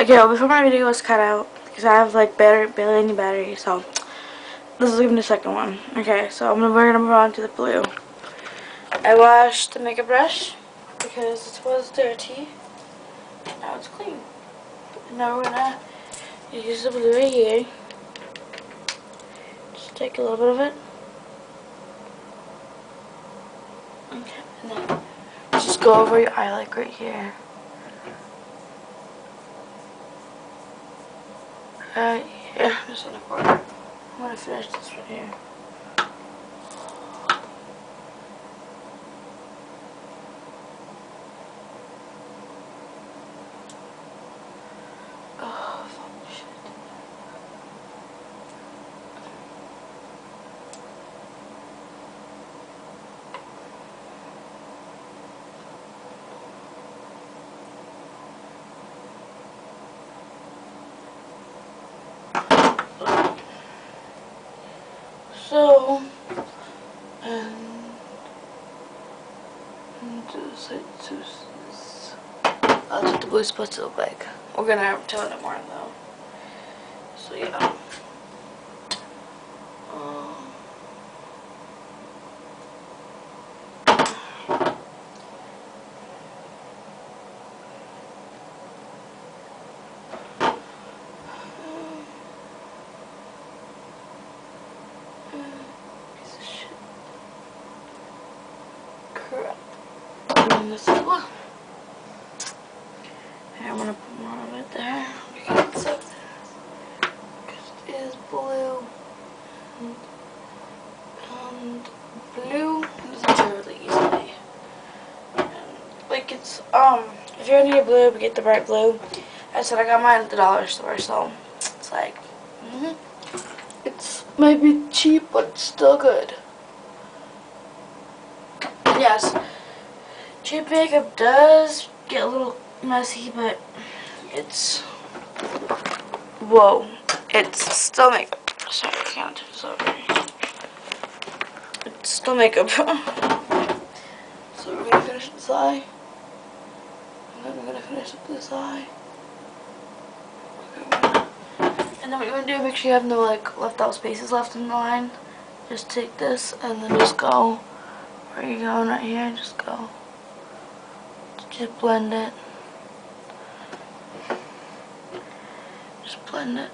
Okay, well, before my video was cut out, because I have like barely any battery, so this is even the second one. Okay, so we're gonna move on to the blue. I washed the makeup brush because it was dirty. Now it's clean. And now we're gonna use the blue right here. Just take a little bit of it. Okay, and then just go over your eye like right here. Yeah, just in the corner. I'm gonna finish this right here. Oh, fuck, shit. So, that's what the blue's supposed to look like. We're gonna tone it more though. So yeah. Piece of shit. Crap. And this is one. And I'm gonna put more of it there because it is blue and blue doesn't tear really easily. And like it's if you're gonna get blue, get the bright blue. I said I got mine at the dollar store, so it's like it's maybe cheap but it's still good. And yes, cheap makeup does get a little messy, but it's it's still makeup. Sorry, I can't do this over. It's still makeup. So we're gonna finish this eye. And then we're gonna finish up this eye. And then what you're gonna do, make sure you have no like left out spaces left in the line. Just take this and then just go where you're going right here and just go. Just blend it. Just blend it.